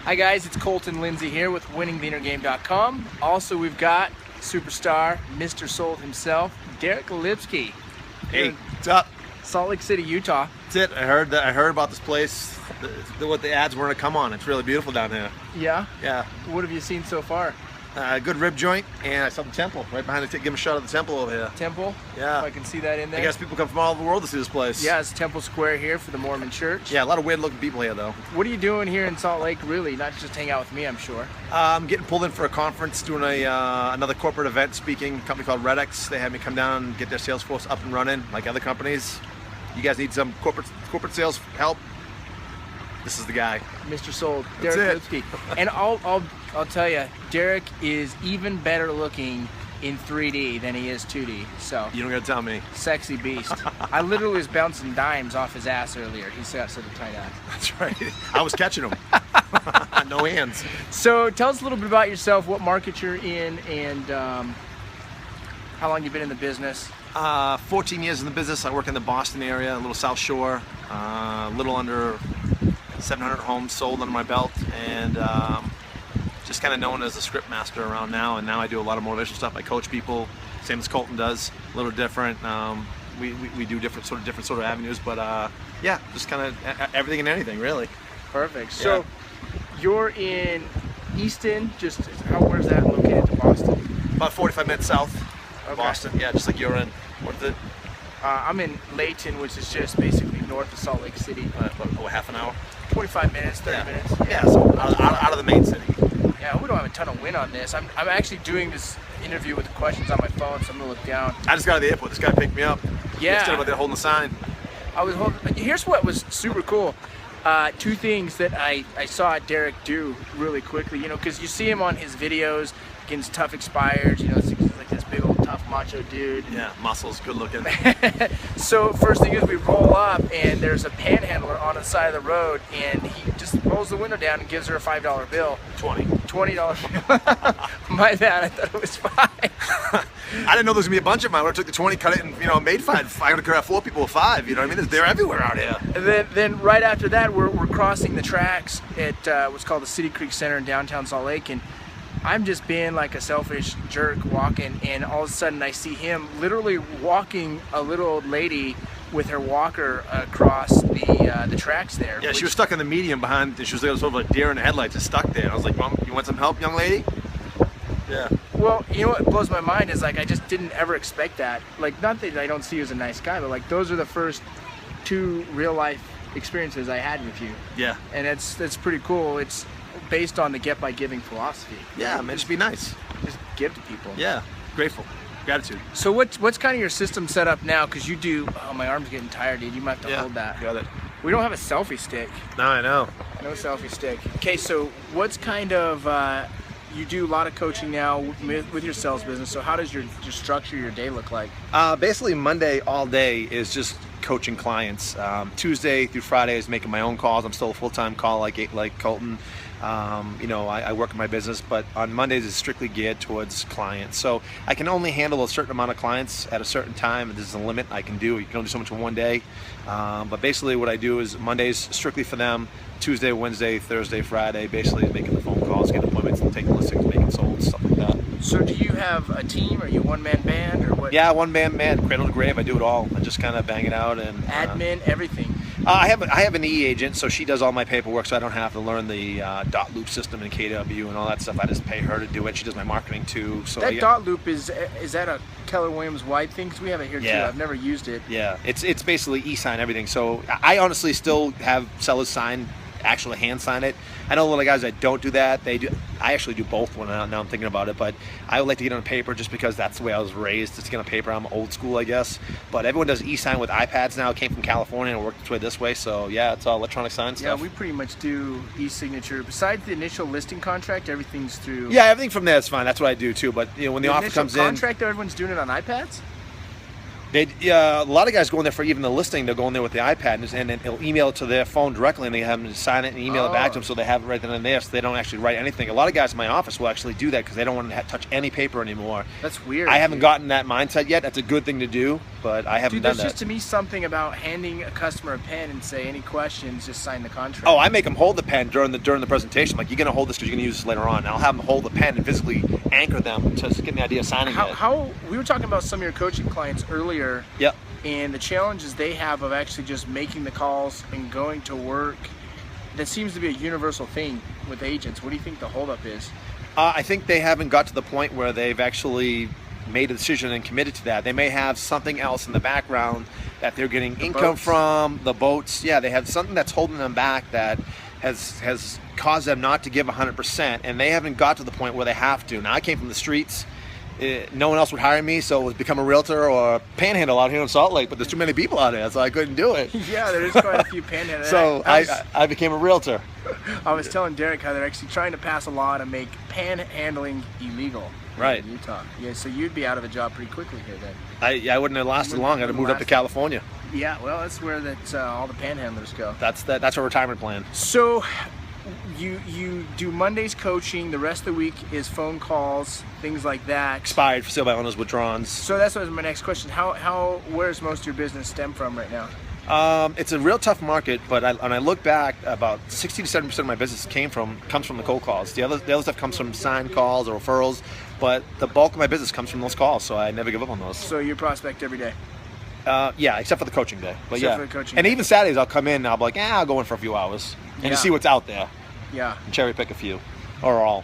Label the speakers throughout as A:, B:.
A: Hi guys, it's Colton Lindsay here with winningtheinnergame.com. Also, we've got superstar, Mr. Sold himself, Deric Lipski.
B: Hey, what's up?
A: Salt Lake City, Utah.
B: That's it. I heard about this place. What the ads were to come on. It's really beautiful down here.
A: Yeah?
B: Yeah.
A: What have you seen so far?
B: Good rib joint, and I saw the temple right behind it. Give them a shot of the temple over here.
A: Temple?
B: Yeah.
A: If I can see that in there.
B: I guess people come from all over the world to see this place.
A: Yeah, it's Temple Square here for the Mormon Church.
B: Yeah, a lot of weird looking people here though.
A: What are you doing here in Salt Lake, really? Not just hang out with me, I'm sure.
B: I'm getting pulled in for a conference, doing another corporate event, speaking. A company called Redx. They had me come down and get their sales force up and running, like other companies. You guys need some corporate sales help? This is the guy.
A: Mr. Sold,
B: That's
A: Deric
B: it.
A: Lipski. And I'll tell you, Deric is even better looking in 3D than he is 2D. So
B: You don't gotta tell me.
A: sexy beast. I literally was bouncing dimes off his ass earlier. He's got such a tight ass.
B: That's right. I was catching him. No hands.
A: So tell us a little bit about yourself, what market you're in, and how long you've been in the business.
B: 14 years in the business. I work in the Boston area, a little South Shore, a little under 700 homes sold under my belt, and just kind of known as a script master around now. And now I do a lot of motivational stuff. I coach people, same as Colton does, a little different. We do different sort of avenues, but yeah, just kind of everything and anything, really.
A: Perfect. So you're in Easton. Where's that located to Boston?
B: About 45 minutes south of
A: Okay.
B: Boston. Yeah, just like you're in. What's it?
A: I'm in Layton, which is just basically north of Salt Lake City.
B: About half an hour.
A: 25 minutes, 30 minutes.
B: Yeah, so out of the main city.
A: Yeah, we don't have a ton of wind on this. I'm actually doing this interview with the questions on my phone, so I'm gonna look down.
B: I just got to the airport. This guy picked me up.
A: Yeah.
B: Instead of there holding the sign.
A: Here's what was super cool. Two things that I saw Deric do really quickly, because you see him on his videos against tough expireds, he's like this big old tough macho dude.
B: Yeah, muscles, good looking.
A: So first thing is we roll up and there's a panhandler on the side of the road and he just rolls the window down and gives her a $5 bill. $20 bill. My bad, I thought it was $5.
B: I didn't know there was gonna be a bunch of them. I would have took the 20, cut it, and made $5. I would have 4 people with 5. You know what I mean? They're everywhere out here.
A: And then right after that, we're crossing the tracks at what's called the City Creek Center in downtown Salt Lake, and I'm just being like a selfish jerk walking, and all of a sudden I see him literally walking a little old lady with her walker across the tracks there.
B: Yeah, she was stuck in the median behind. She was sort of like deer in the headlights, just stuck there. I was like, "Mom, you want some help, young lady?" Yeah.
A: Well, you know what blows my mind is like I just didn't ever expect that. Like, not that I don't see you as a nice guy, but like those are the first 2 real life experiences I had with you.
B: Yeah.
A: And it's pretty cool. It's based on the get by giving philosophy.
B: Yeah, man, just be nice.
A: Just give to people.
B: Yeah, grateful, gratitude.
A: So what's kind of your system set up now? Because you do. Oh, my arm's getting tired, dude. You might have to
B: Yeah,
A: hold that.
B: got it.
A: We don't have a selfie stick.
B: No, I know.
A: No selfie stick. Okay, so what's kind of you do a lot of coaching now with your sales business. So how does your structure your day look like?
B: Basically, Monday all day is just coaching clients. Tuesday through Friday is making my own calls. I'm still a full-time call like Colton. I work in my business, but on Mondays it's strictly geared towards clients. So I can only handle a certain amount of clients at a certain time. There's a limit I can do. You can only do so much in one day. But basically what I do is Mondays strictly for them. Tuesday, Wednesday, Thursday, Friday, basically making the phone calls, getting appointments, and taking listings, making sold, stuff like that.
A: So do you have a team? Are you a one-man band or what?
B: Yeah, one-man band, cradle to grave. I do it all. I just kind of bang it out and
A: admin, everything.
B: I have an E agent, so she does all my paperwork, so I don't have to learn the dot loop system in KW and all that stuff. I just pay her to do it. She does my marketing too. So
A: that dot loop is that a Keller Williams wide thing? Because we have it here too. I've never used it.
B: Yeah, it's basically e-sign everything. So I honestly still have sellers sign, actually hand sign it. I know a lot of guys that don't do that. They do. I actually do both when now I'm thinking about it, but I would like to get it on paper just because that's the way I was raised. Just get on paper. I'm old school, I guess. But everyone does e-sign with iPads now. It came from California and worked its way this way. So yeah, it's all electronic sign stuff.
A: Yeah, we pretty much do e-signature. Besides the initial listing contract, everything's through.
B: Yeah, everything from there is fine. That's what I do too. But when the offer comes in,
A: contract, everyone's doing it on iPads.
B: A lot of guys go in there for even the listing. They'll go in there with the iPad and then they'll email it to their phone directly, and they have them sign it and email it back to them, so they have it right then and there, so they don't actually write anything. A lot of guys in my office will actually do that because they don't want to touch any paper anymore.
A: That's weird.
B: I haven't gotten that mindset yet. That's a good thing to do. but I haven't
A: Dude,
B: done
A: there's
B: that.
A: just to me something about handing a customer a pen and say, any questions, just sign the contract.
B: Oh, I make them hold the pen during the presentation. Like, you're gonna hold this because you're gonna use this later on. And I'll have them hold the pen and physically anchor them to get the idea of signing it.
A: How we were talking about some of your coaching clients earlier.
B: Yep.
A: And the challenges they have of actually just making the calls and going to work. That seems to be a universal thing with agents. What do you think the holdup is?
B: I think they haven't got to the point where they've actually made a decision and committed to that. They may have something else in the background that they're getting income from, the boats. Yeah, they have something that's holding them back that has caused them not to give 100%, and they haven't got to the point where they have to. Now, I came from the streets. No one else would hire me, so it was become a realtor or a panhandle out here in Salt Lake, but there's too many people out there, so I couldn't do it.
A: Yeah, there's quite a few panhandlers.
B: So I became a realtor.
A: I was telling Deric how they're actually trying to pass a law to make panhandling illegal
B: right.
A: in Utah. Yeah, so you'd be out of a job pretty quickly here then.
B: I wouldn't have lasted long. I'd have moved up to California.
A: Yeah, well, that's where all the panhandlers go.
B: That's our retirement plan.
A: So you do Mondays coaching, the rest of the week is phone calls, things like that.
B: Expired for sale by owners, withdrawals.
A: So that's what was my next question. Where's most of your business stem from right now?
B: It's a real tough market, but when I look back, about 60 to 70% of my business comes from the cold calls. The other stuff comes from signed calls or referrals, but the bulk of my business comes from those calls, so I never give up on those.
A: So you prospect every day?
B: Yeah, except for the coaching day. But
A: except for the coaching
B: and
A: day.
B: Even Saturdays, I'll come in and I'll be like, I'll go in for a few hours and just see what's out there.
A: Yeah.
B: And cherry pick a few, or all.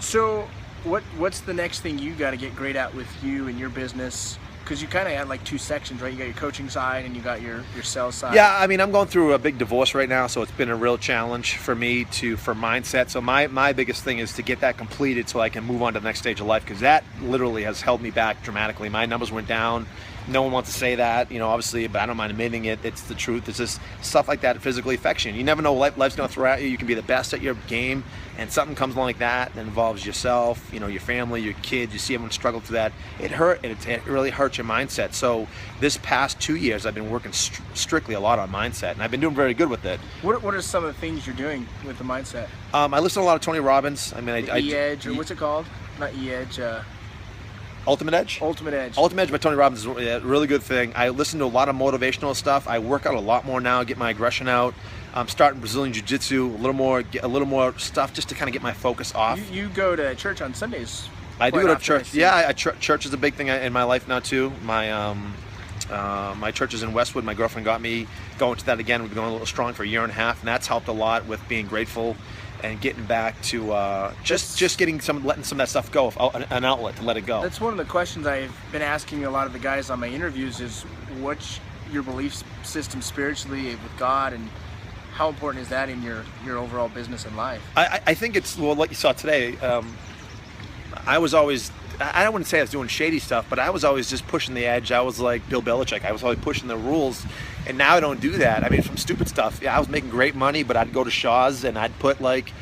A: So what's the next thing you got to get great at with you and your business? Because you kind of had like two sections, right? You got your coaching side and you got your sales side.
B: Yeah, I mean, I'm going through a big divorce right now, so it's been a real challenge for me for mindset. So my biggest thing is to get that completed so I can move on to the next stage of life, because that literally has held me back dramatically. My numbers went down. No one wants to say that, obviously, but I don't mind admitting it. It's the truth. It's just stuff like that physically affects you. You never know what life's going to throw at you. You can be the best at your game, and something comes along like that involves yourself, your family, your kids. You see everyone struggle through that. It really hurts your mindset. So this past 2 years, I've been working strictly a lot on mindset, and I've been doing very good with it.
A: What are some of the things you're doing with the mindset?
B: I listen to a lot of Tony Robbins. I mean,
A: E-Edge, or what's it called? Not E-Edge.
B: Ultimate Edge?
A: Ultimate Edge.
B: Ultimate Edge by Tony Robbins is a really good thing. I listen to a lot of motivational stuff. I work out a lot more now, get my aggression out. I'm starting Brazilian Jiu-Jitsu, a little more stuff just to kind of get my focus off.
A: You go to church on Sundays.
B: I do go to church. Yeah, church is a big thing in my life now too. My church is in Westwood. My girlfriend got me going to that again. We've been going a little strong for a year and a half, and that's helped a lot with being grateful and getting back to just letting some of that stuff go, an outlet to let it go.
A: That's one of the questions I've been asking a lot of the guys on my interviews is, what's your belief system spiritually with God, and how important is that in your overall business and life?
B: I think it's, well, like you saw today, I was always, I don't want to say I was doing shady stuff, but I was always just pushing the edge. I was like Bill Belichick. I was always pushing the rules, and now I don't do that. I mean, from stupid stuff. Yeah, I was making great money, but I'd go to Shaw's and I'd put like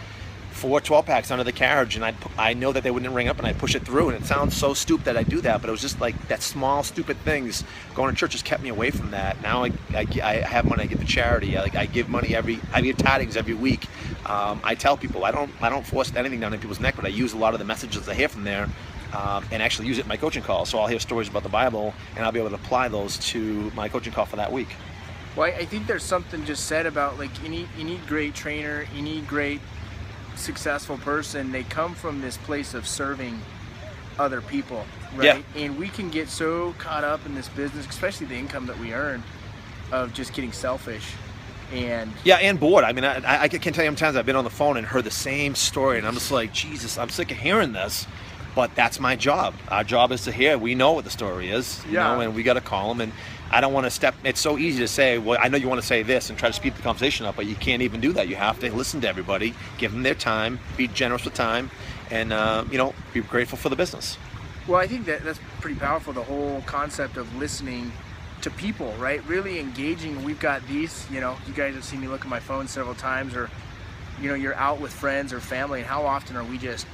B: 4 12-packs under the carriage, and I know that they wouldn't ring up, and I'd push it through. And it sounds so stupid that I do that, but it was just like that small, stupid things. Going to church has kept me away from that. Now I have money I give to charity. I give money I give tidings every week. I tell people I don't force anything down in people's neck, but I use a lot of the messages I hear from there. And actually use it in my coaching call. So I'll hear stories about the Bible, and I'll be able to apply those to my coaching call for that week.
A: Well, I think there's something just said about, like, you need great trainer, you need great successful person. They come from this place of serving other people, right? Yeah. And we can get so caught up in this business, especially the income that we earn, of just getting selfish. And
B: bored. I mean, I can't tell you how many times I've been on the phone and heard the same story, and I'm just like, Jesus, I'm sick of hearing this. But that's my job. Our job is to hear. We know what the story is, you know, and we got to call them. And I don't want to step. It's so easy to say, well, I know you want to say this and try to speed the conversation up, but you can't even do that. You have to listen to everybody, give them their time, be generous with time, and be grateful for the business.
A: Well, I think that's pretty powerful. The whole concept of listening to people, right? Really engaging. We've got these. You guys have seen me look at my phone several times, or you're out with friends or family, and how often are we just?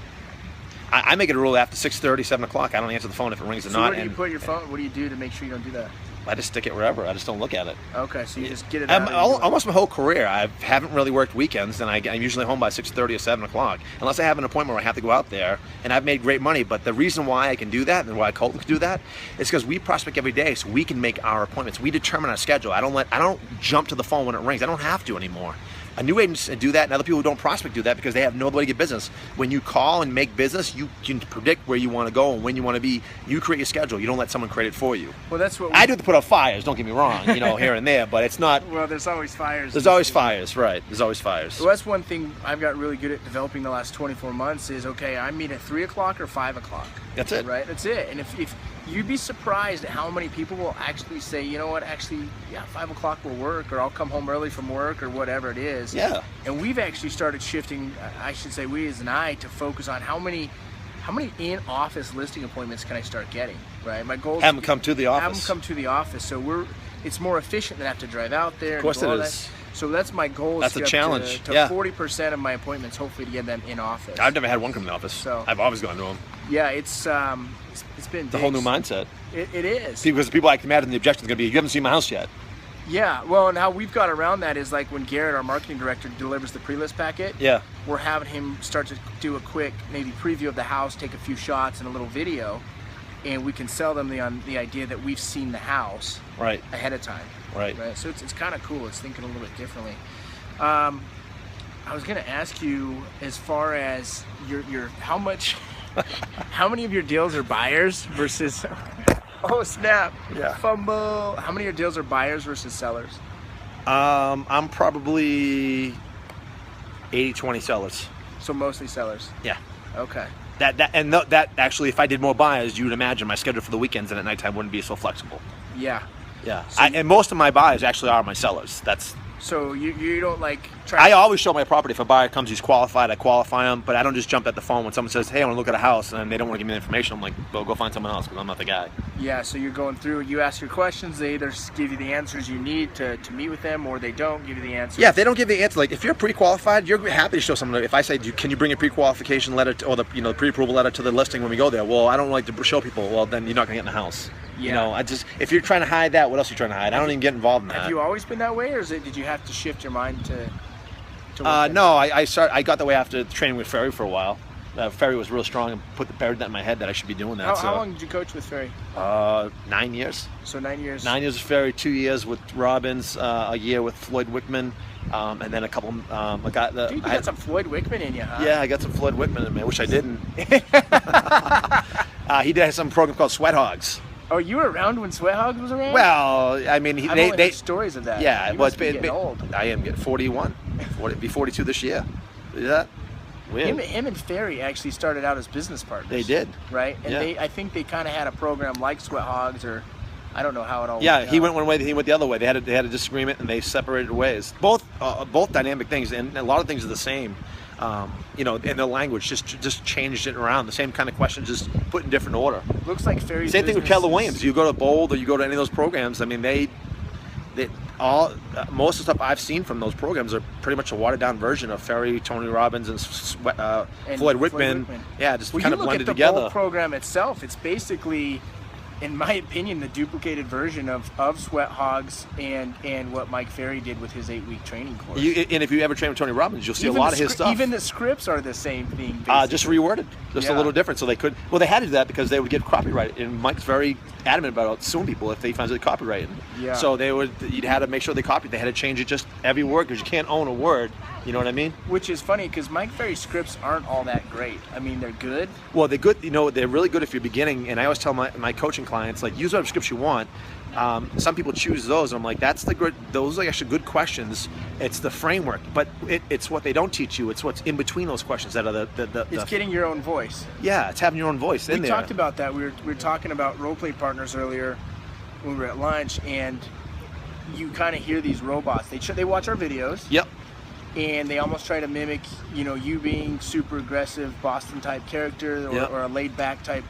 B: I make it a rule after 6:30, 7 o'clock. I don't answer the phone if it rings or not.
A: Where do you put your phone? What do you do to make sure you don't do that?
B: I just stick it wherever. I just don't look at it.
A: Okay, so you just get it out.
B: Almost my whole career, I haven't really worked weekends, and I'm usually home by 6:30 or 7 o'clock, unless I have an appointment where I have to go out there. And I've made great money, but the reason why I can do that and why Colton can do that is because we prospect every day, so we can make our appointments. We determine our schedule. I don't jump to the phone when it rings. I don't have to anymore. A new agents do that, and other people who don't prospect do that because they have nobody to get business. When you call and make business, you can predict where you want to go and when you want to be. You create your schedule. You don't let someone create it for you.
A: Well, that's what
B: I do to put out fires. Don't get me wrong, here and there, but it's not.
A: Well, there's always fires.
B: There's always fires, right? There's always fires.
A: Well, that's one thing I've got really good at developing the last 24 months is okay. I meet at 3 o'clock or 5 o'clock.
B: That's it.
A: Right. That's it. And if you'd be surprised at how many people will actually say, you know what, actually, yeah, 5 o'clock will work, or I'll come home early from work, or whatever it is.
B: Yeah.
A: And we've actually started shifting, I should say we as an I, to focus on how many in-office listing appointments can I start getting, right? My goal is
B: have them come to the office.
A: Have them come to the office, so it's more efficient than have to drive out there.
B: Of course it is.
A: So that's my goal.
B: That's a challenge.
A: To 40% of my appointments, hopefully, to get them in office.
B: I've never had one come to the office. So I've always gone to them.
A: Yeah, it's been
B: the whole new mindset.
A: It is.
B: Because the people I can imagine the objection is going to be, you haven't seen my house yet.
A: Yeah, well, and how we've got around that is like when Garrett, our marketing director, delivers the pre-list packet.
B: Yeah.
A: We're having him start to do a quick maybe preview of the house, take a few shots and a little video, and we can sell them the idea that we've seen the house
B: right
A: ahead of time.
B: Right.
A: So it's kind of cool. It's thinking a little bit differently. I was going to ask you, as far as your how many of your deals are buyers versus oh snap,
B: yeah,
A: fumble. How many of your deals are buyers versus sellers?
B: I'm probably 80-20 sellers.
A: So mostly sellers.
B: Yeah.
A: Okay.
B: That actually, if I did more buyers, you would imagine my schedule for the weekends and at nighttime wouldn't be so flexible.
A: Yeah.
B: Yeah. So and most of my buyers actually are my sellers. That's.
A: So you don't like
B: I always show my property. If a buyer comes, he's qualified, I qualify him, but I don't just jump at the phone when someone says, hey, I want to look at a house, and they don't want to give me the information. I'm like, well, go find someone else because I'm not the guy.
A: Yeah, so you're going through, you ask your questions, they either give you the answers you need to meet with them, or they don't give you the answers.
B: Yeah, if they don't give the answer, like if you're pre-qualified, you're happy to show someone. If I say, can you bring a pre-qualification letter or the pre-approval letter to the listing when we go there? Well, I don't like to show people. Well, then you're not going to get in the house.
A: Yeah.
B: If you're trying to hide that, what else are you trying to hide? I don't even get involved in that.
A: Have you always been that way, or did you have to shift your mind to
B: no, I got that way after training with Ferry for a while. Ferry was real strong and buried that in my head that I should be doing that.
A: How long did you coach with Ferry?
B: 9 years.
A: So 9 years.
B: 9 years with Ferry, 2 years with Robbins, a year with Floyd Wickman, and then a couple.
A: Dude, you got some Floyd Wickman in you, huh?
B: Yeah, I got some Floyd Wickman in me. I wish I didn't. He did some program called Sweat Hogs.
A: Oh, you were around when Sweat Hogs was around?
B: Well, I mean,
A: I've only heard stories of that.
B: Yeah,
A: well, it's been old.
B: I am getting 41. Be 42 this year. Is that weird?
A: Him and Ferry actually started out as business partners.
B: They did,
A: right? And I think they kind of had a program like Sweat Hogs, or I don't know how it all.
B: Yeah, he went one way, he went the other way. They had a disagreement and they separated ways. Both dynamic things, and a lot of things are the same. And the language just changed it around. The same kind of questions, just put in different order.
A: Looks like Ferry's
B: same thing with Keller Williams. You go to Bold or you go to any of those programs. I mean, most of the stuff I've seen from those programs are pretty much a watered down version of Ferry, Tony Robbins, and Floyd Whitman. Yeah, just kind of blended together.
A: The Bold program itself, it's basically, in my opinion, the duplicated version of Sweat Hogs and what Mike Ferry did with his 8-week training course.
B: And if you ever train with Tony Robbins, you'll see a lot of his stuff.
A: Even the scripts are the same thing,
B: just reworded, just a little different. So they could. Well, they had to do that because they would get copyright, and Mike's very adamant about suing people if they found it copyrighted. Yeah. So you'd had to make sure they copied. They had to change it just every word because you can't own a word. You know what I mean?
A: Which is funny because Mike Ferry's scripts aren't all that great. I mean, they're good.
B: Well, they're good. They're really good if you're beginning. And I always tell my coaching clients, like, use whatever scripts you want. Some people choose those. And I'm like, those are actually good questions. It's the framework, but it's what they don't teach you. It's what's in between those questions that are
A: It's getting your own voice.
B: Yeah, it's having your own voice in there.
A: We talked about that. We were talking about role play partners earlier when we were at lunch, and you kind of hear these robots. They watch our videos.
B: Yep.
A: And they almost try to mimic, you being super aggressive Boston type character, or a laid back type.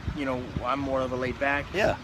A: I'm more of a laid back.
B: Yeah.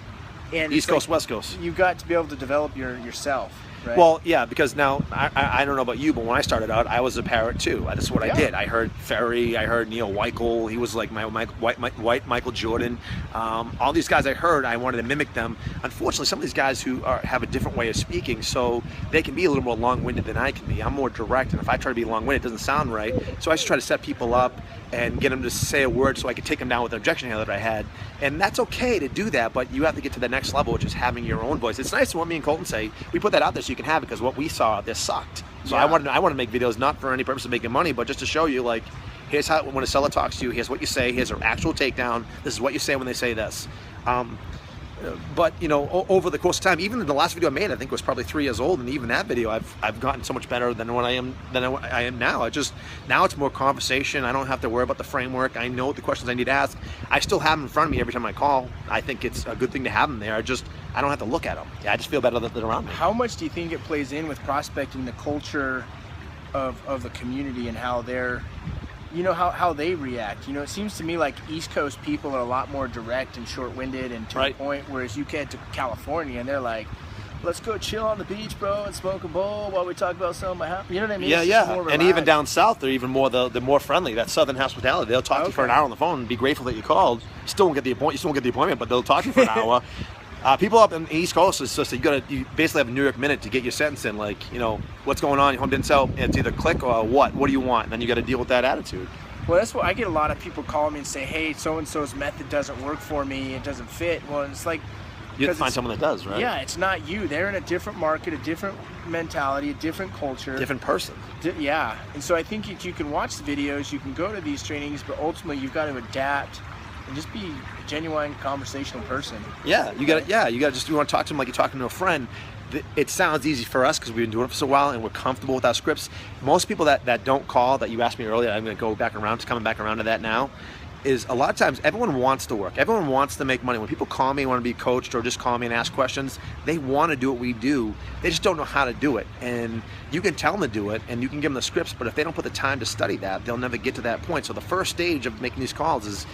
A: And
B: East Coast, West Coast.
A: You've got to be able to develop yourself. right?
B: Well, yeah, because now I don't know about you, but when I started out, I was a parrot too. That's what I did. I heard Ferry, I heard Neil Weichel. He was like my white Michael Jordan. All these guys I heard, I wanted to mimic them. Unfortunately, some of these guys who have a different way of speaking, so they can be a little more long-winded than I can be. I'm more direct, and if I try to be long-winded, it doesn't sound right. So I just try to set people up and get them to say a word so I could take them down with an objection that I had. And that's okay to do that, but you have to get to the next level, which is having your own voice. It's nice what me and Colton say. We put that out there so you can have it, because what we saw out there sucked. So I want to make videos not for any purpose of making money, but just to show you, like, here's how, when a seller talks to you, here's what you say, here's an actual takedown, this is what you say when they say this. But you know, over the course of time, even in the last video I made, I think was probably 3 years old, and even that video, I've gotten so much better than what I am now. Now it's more conversation. I don't have to worry about the framework. I know the questions I need to ask. I still have them in front of me every time I call. I think it's a good thing to have them there. I don't have to look at them. I just feel better that they're around me.
A: How much do you think it plays in with prospecting, the culture of the community, and how they're, you know, how they react? You know, it seems to me like East Coast people are a lot more direct and short-winded and to the point, whereas you get to California and they're like, let's go chill on the beach, bro, and smoke a bowl while we talk about selling my house. You know what I mean?
B: Yeah. And even down south, they're even more they're more friendly. That Southern hospitality. They'll talk to you for an hour on the phone and be grateful that you called. You still won't get the appointment, but they'll talk to you for an hour. People up in the East Coast, it's just you basically have a New York minute to get your sentence in. Like, you know, what's going on? Your home didn't sell. It's either click or what? What do you want? And then you got to deal with that attitude.
A: Well, that's what I get. A lot of people call me and say, hey, so-and-so's method doesn't work for me. It doesn't fit. Well, it's like,
B: you have to find someone that does, right?
A: Yeah, it's not you. They're in a different market, a different mentality, a different culture.
B: Different person.
A: Yeah. And so I think you can watch the videos, you can go to these trainings, but ultimately you've got to adapt and just be a genuine conversational person.
B: Yeah, you got to want to talk to them like you're talking to a friend. It sounds easy for us because we've been doing it for so while and we're comfortable with our scripts. Most people that don't call, that you asked me earlier, I'm going to go back around, coming back around to that now, is a lot of times everyone wants to work. Everyone wants to make money. When people call me, want to be coached, or just call me and ask questions, they want to do what we do. They just don't know how to do it. And you can tell them to do it and you can give them the scripts, but if they don't put the time to study that, they'll never get to that point. So the first stage of making these calls is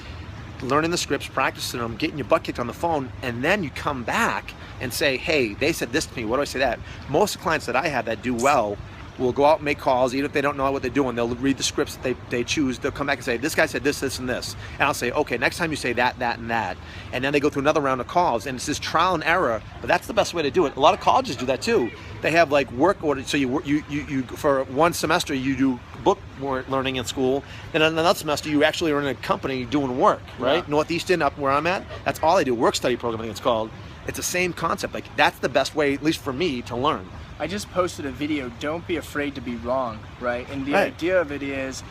B: learning the scripts, practicing them, getting your butt kicked on the phone, and then you come back and say, hey, they said this to me, what do I say that? Most of the clients that I have that do well will go out and make calls, even if they don't know what they're doing. They'll read the scripts that they choose. They'll come back and say, this guy said this, this, and this. And I'll say, okay, next time you say that, that, and that. And then they go through another round of calls, and it's this trial and error, but that's the best way to do it. A lot of colleges do that too. They have like work orders, so you for one semester you do book learning in school, and then another semester you actually are in a company doing work, right? Yeah. Northeastern, up where I'm at, that's all they do, work study program, I think it's called. It's the same concept. Like, that's the best way, at least for me, to learn.
A: I just posted a video, don't be afraid to be wrong, right? And the idea of it is,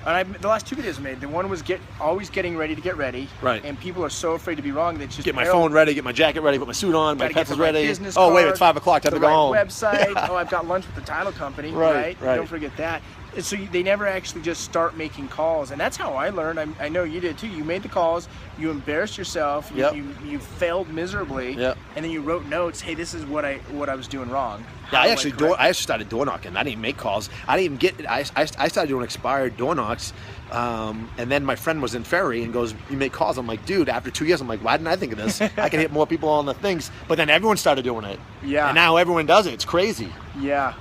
A: and the last 2 videos I made, the one was always getting ready to get ready.
B: Right.
A: And people are so afraid to be wrong that just
B: get my phone ready, get my jacket ready, put my suit on, my pencils ready.
A: Oh
B: wait, it's 5 o'clock, time to go home.
A: Website. Oh, I've got lunch with the title company. Right. Don't forget that. And so they never actually just start making calls, and that's how I learned. I know you did too. You made the calls, you embarrassed yourself, you failed miserably, and then you wrote notes. Hey, this is what I was doing wrong.
B: Yeah, I actually started door knocking. I didn't even make calls. I didn't even get. I started doing expired door knocks, and then my friend was in Ferry and goes, "You make calls." I'm like, dude. After 2 years, I'm like, why didn't I think of this? I can hit more people on the things. But then everyone started doing it. Yeah. And now everyone does it. It's crazy.
A: Yeah.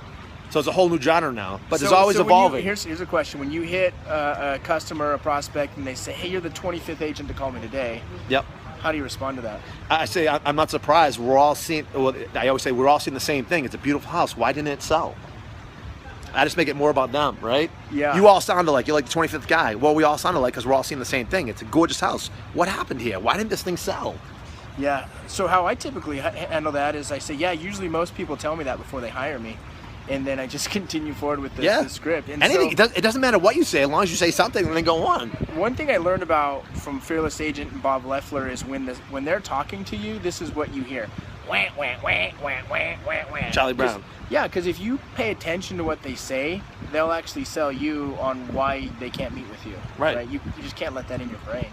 B: So it's a whole new genre now, but it's always evolving.
A: Here's a question. When you hit a customer, a prospect, and they say, hey, you're the 25th agent to call me today.
B: Yep.
A: How do you respond to that?
B: I say, I'm not surprised. We're all seeing, I always say, we're all seeing the same thing. It's a beautiful house. Why didn't it sell? I just make it more about them, right?
A: Yeah.
B: You all sounded like, you're like the 25th guy. Well, we all sounded like, because we're all seeing the same thing. It's a gorgeous house. What happened here? Why didn't this thing sell?
A: Yeah. So how I typically handle that is I say, yeah, usually most people tell me that before they hire me. And then I just continue forward with the script. And
B: anything, it doesn't matter what you say, as long as you say something and then go on.
A: One thing I learned about from Fearless Agent and Bob Leffler is when they're talking to you, this is what you hear. Wah, wah, wah, wah, wah, wah, wah.
B: Charlie Brown.
A: Yeah, because if you pay attention to what they say, they'll actually sell you on why they can't meet with you. Right? You just can't let that in your brain.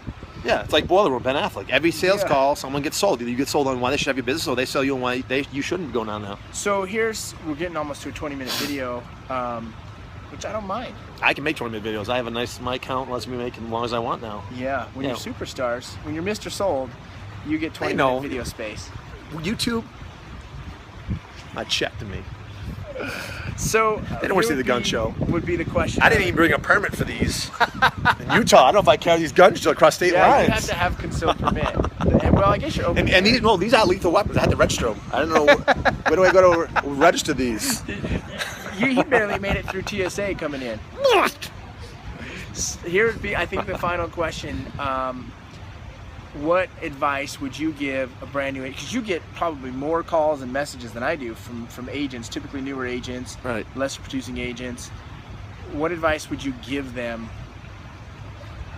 B: Yeah, it's like Boiler Room, Ben Affleck. Every sales call, someone gets sold. Either you get sold on why they should have your business, or they sell you on why you shouldn't go down now.
A: So we're getting almost to a 20-minute video, which I don't mind.
B: I can make 20-minute videos. I have a nice mic count, lets me make as long as I want now.
A: Yeah, when you're superstars, when you're Mr. Sold, you get 20-minute video space.
B: YouTube, not check to me.
A: So
B: They don't want to see the gun show.
A: Would be the question.
B: I didn't even bring a permit for these. In Utah, I don't know if I carry these guns across state lines.
A: You have to have concealed permit. Well, I guess you're open.
B: And these are lethal weapons. I had to register them. I don't know where do I go to register these.
A: He barely made it through TSA coming in. Here would be, I think, the final question. What advice would you give a brand new agent? Because you get probably more calls and messages than I do from agents, typically newer agents,
B: right,
A: lesser producing agents. What advice would you give them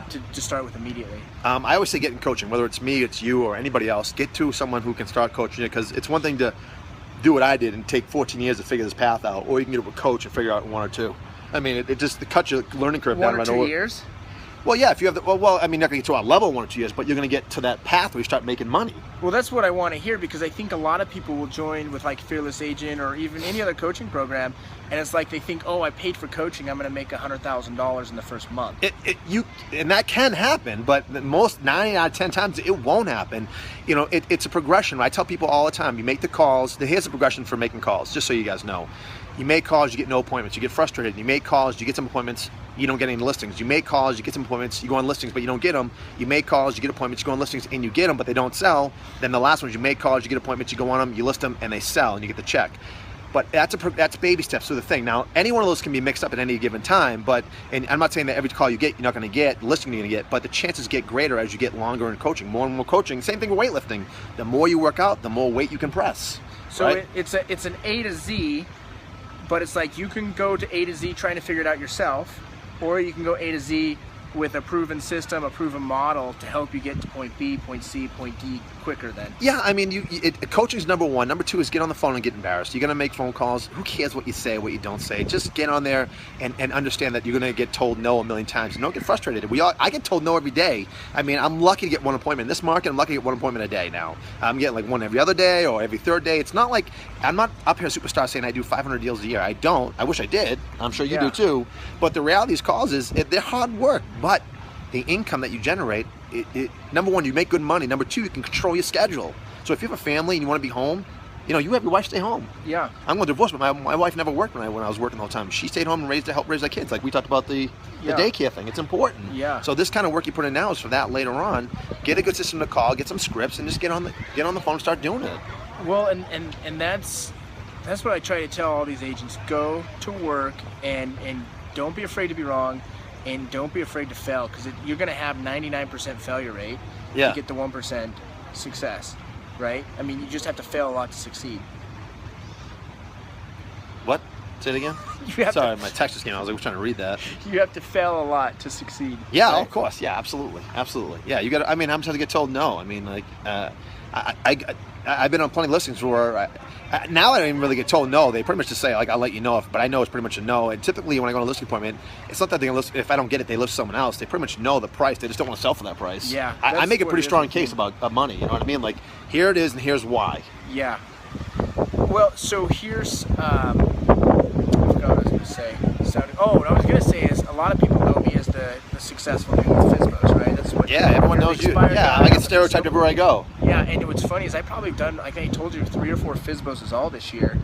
A: to start with immediately?
B: I always say get in coaching, whether it's me, it's you, or anybody else. Get to someone who can start coaching you, because it's one thing to do what I did and take 14 years to figure this path out, or you can get to a coach and figure out in 1 or 2. I mean, it just cuts your learning curve down.
A: 1 or 2 years?
B: Well, yeah, if you have the, well, I mean, not going to get to our level in 1 or 2 years, but you're going to get to that path where you start making money.
A: Well, that's what I want to hear, because I think a lot of people will join with like Fearless Agent or even any other coaching program, and it's like they think, oh, I paid for coaching, I'm going to make $100,000 in the first month.
B: And that can happen, but most 9 out of 10 times it won't happen. You know, it's a progression. I tell people all the time, you make the calls. Here's a progression for making calls, just so you guys know. You make calls, you get no appointments. You get frustrated. You make calls, you get some appointments, you don't get any listings. You make calls, you get some appointments, you go on listings, but you don't get them. You make calls, you get appointments, you go on listings, and you get them, but they don't sell. Then the last ones, you make calls, you get appointments, you go on them, you list them, and they sell, and you get the check. But that's baby steps through the thing. Now, any one of those can be mixed up at any given time, and I'm not saying that every call you get, you're not going to get, listing you're going to get, but the chances get greater as you get longer in coaching, more and more coaching. Same thing with weightlifting. The more you work out, the more weight you can press.
A: So
B: right?
A: it's an A to Z, but it's like you can go to A to Z trying to figure it out yourself, or you can go A to Z with a proven system, a proven model to help you get to point B, point C, point D quicker then.
B: Yeah, I mean, coaching's number one. Number two is get on the phone and get embarrassed. You're going to make phone calls. Who cares what you say, what you don't say? Just get on there and understand that you're going to get told no a million times. And don't get frustrated. I get told no every day. I mean, I'm lucky to get one appointment. In this market, I'm lucky to get one appointment a day now. I'm getting like one every other day or every third day. It's not like, I'm not up here superstar saying I do 500 deals a year. I don't. I wish I did. I'm sure you do too. But the reality of these calls is they're hard work. But the income that you generate, number one, you make good money. Number two, you can control your schedule. So if you have a family and you want to be home, you know, you have your wife stay home.
A: Yeah.
B: I'm going to divorce, but my wife never worked when I was working the whole time. She stayed home and helped raise our kids. Like we talked about the daycare thing. It's important.
A: Yeah.
B: So this kind of work you put in now is for that later on. Get a good system to call, get some scripts, and just get on the phone and start doing it.
A: Well, and that's what I try to tell all these agents. Go to work and don't be afraid to be wrong. And don't be afraid to fail, because you're going to have 99% failure rate to get the 1% success, right? I mean, you just have to fail a lot to succeed.
B: What? Say it again? Sorry, my text just came out. I was trying to read that.
A: You have to fail a lot to succeed.
B: Yeah,
A: right?
B: of course. Yeah, absolutely. Absolutely. Yeah, you got to, I mean, I'm supposed to get told no. I mean, like, I've been on plenty of listings where now I don't even really get told no. They pretty much just say, like, I'll let you know, but I know it's pretty much a no. And typically when I go on a listing appointment, it's not that they're going to list, if I don't get it, they list someone else. They pretty much know the price. They just don't want to sell for that price.
A: Yeah.
B: I make a pretty strong case about money. You know what I mean? Like, here it is and here's why.
A: Yeah. Well, so here's, I forgot what I was going to say. What I was going to say is a lot of people know me as the successful dude with FSBOs, right? That's what.
B: Yeah, everyone knows you. Yeah, I get stereotyped everywhere I go.
A: Yeah, and what's funny is I've probably done, like I told you, 3 or 4 FSBOs all this year.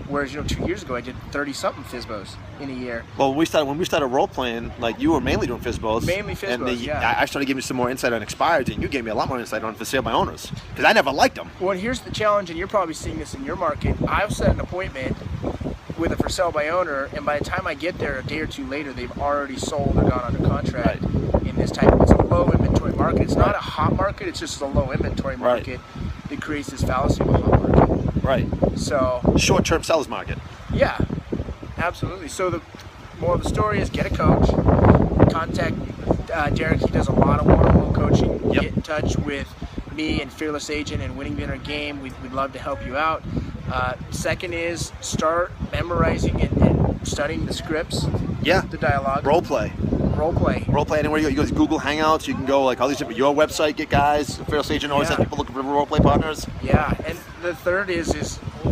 A: Whereas, 2 years ago I did 30-something FSBOs in a year.
B: Well, when we started role playing, like you were mainly doing FSBOs.
A: Mainly FSBOs, yeah.
B: I started giving you some more insight on expireds, and you gave me a lot more insight on for sale by owners, because I never liked them.
A: Well, here's the challenge, and you're probably seeing this in your market. I've set an appointment with a for sale by owner, and by the time I get there a day or two later, they've already sold or gone under contract. Right. In this type of, it's a low inventory market. It's not a hot market, it's just a low inventory market that creates this fallacy of a hot market.
B: Right.
A: So
B: short-term sellers market.
A: Yeah, absolutely. So the moral of the story is get a coach, contact Deric. He does a lot of one-on-one coaching.
B: Yep.
A: Get in touch with me and Fearless Agent and Winning the Inner Game. We'd love to help you out. Second is start memorizing and studying the scripts.
B: Yeah.
A: The dialogue.
B: Role play.
A: Role play.
B: Role play anywhere you go. You go to Google Hangouts. You can go like all these different. Your website, get guys. Fearless Agent always has people looking for role play partners.
A: Yeah, and the third is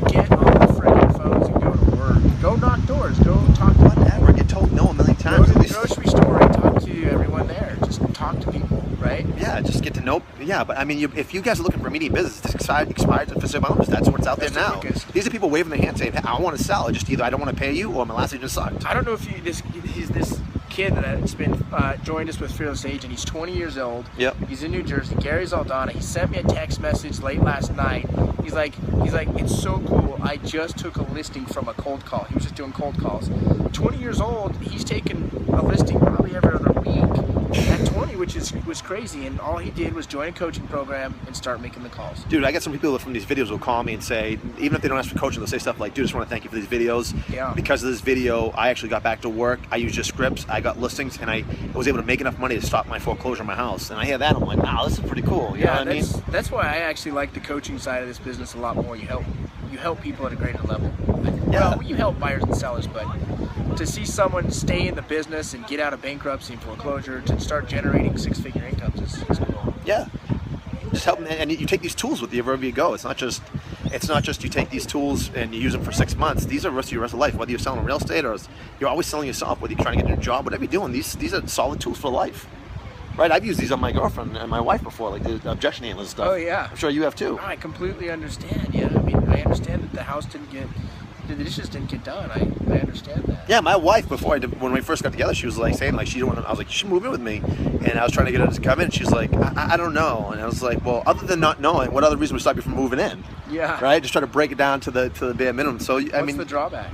A: get on the friggin' phones and go to work. Go knock doors. Go talk to
B: whatever. Get told no a million times.
A: Go to the grocery store and talk to everyone there. Just talk to people. right?
B: Yeah, just get to know. Yeah, but I mean, if you guys are looking for immediate business, this expired for sale by owners. That's what's out there now. These are people waving their hands saying, hey, I want to sell. Just either I don't want to pay you or my last agent sucked.
A: I don't know if this kid that's been joined us with Fearless Agent. He's 20 years old.
B: Yep.
A: He's in New Jersey. Gary's Aldana. He sent me a text message late last night. He's like, it's so cool. I just took a listing from a cold call. He was just doing cold calls. 20 years old. He's taken a listing probably every other week at 20, which was crazy. And all he did was join a coaching program and start making the calls.
B: Dude, I got some people from these videos will call me and say, even if they don't ask for coaching, they'll say stuff like, dude, I just want to thank you for these videos.
A: Yeah.
B: Because of this video, I actually got back to work. I used your scripts. I got listings, and I was able to make enough money to stop my foreclosure on my house. And I hear that, I'm like, wow, this is pretty cool. You know what I mean?
A: That's why I actually like the coaching side of this business a lot more. You help people at a greater level.
B: Yeah.
A: Well, you help buyers and sellers, but to see someone stay in the business and get out of bankruptcy and foreclosure to start generating six-figure incomes is cool.
B: Yeah. Just help them, and you take these tools with you wherever you go. It's not just you take these tools and you use them for 6 months. These are the rest of your rest of life. Whether you're selling real estate or you're always selling yourself, whether you're trying to get a new job, whatever you're doing, these are solid tools for life. Right? I've used these on my girlfriend and my wife before, like the objection handling stuff.
A: Oh yeah.
B: I'm sure you have too.
A: I completely understand. Yeah. I mean, I understand that the dishes didn't get done. I understand that.
B: Yeah, my wife when we first got together, she was like saying like she didn't want to. I was like, you should move in with me, and I was trying to get her to come in. And she's like, I don't know, and I was like, well, other than not knowing, what other reason would stop you from moving in?
A: Yeah.
B: Right. Just try to break it down to the bare minimum. So
A: What's the drawback?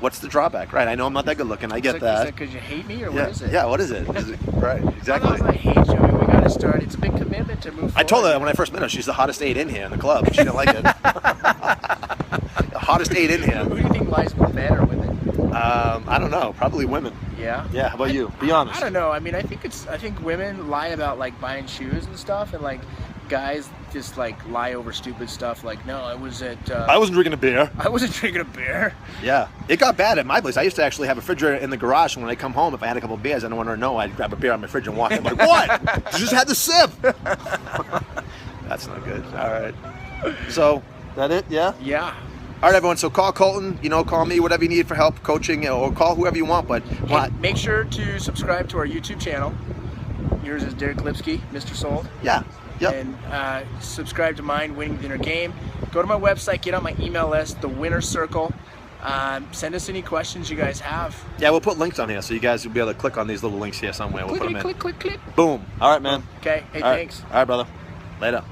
B: What's the drawback? Right. I know I'm not that good looking. I get that.
A: Is it because you hate me, or what is it?
B: Yeah. What is it? Right. Exactly.
A: I hate you. I mean, we got to start. It's a big commitment to move forward.
B: I told her when I first met her, she's the hottest 8 in here in the club. She didn't like it. The hottest 8 in here.
A: Who do you think lies more, men or women?
B: I don't know. Probably women.
A: Yeah.
B: Yeah. How about you? Be honest.
A: I don't know. I mean, I think women lie about like buying shoes and stuff, and like guys just like lie over stupid stuff. Like, no, I was at.
B: I wasn't drinking a beer.
A: I wasn't drinking a beer.
B: Yeah, it got bad at my place. I used to actually have a refrigerator in the garage, and when I come home, if I had a couple of beers, I don't want her to know. I'd grab a beer on my fridge and walk in. I'm like, what? You just had the sip. That's not good. All right. So, that it? Yeah?
A: Yeah.
B: All right, everyone. So call Colton, call me, whatever you need for help, coaching, or call whoever you want. But
A: make sure to subscribe to our YouTube channel. Yours is Deric Lipski, Mr. Sold.
B: Yeah. Yep.
A: And subscribe to mine, Winning the Inner Game. Go to my website, get on my email list, the Winner Circle. Send us any questions you guys have.
B: Yeah, we'll put links on here, so you guys will be able to click on these little links here somewhere. We'll put them in.
A: Click.
B: Boom. All right, man.
A: Okay. Hey,
B: All
A: thanks.
B: All right, brother. Later.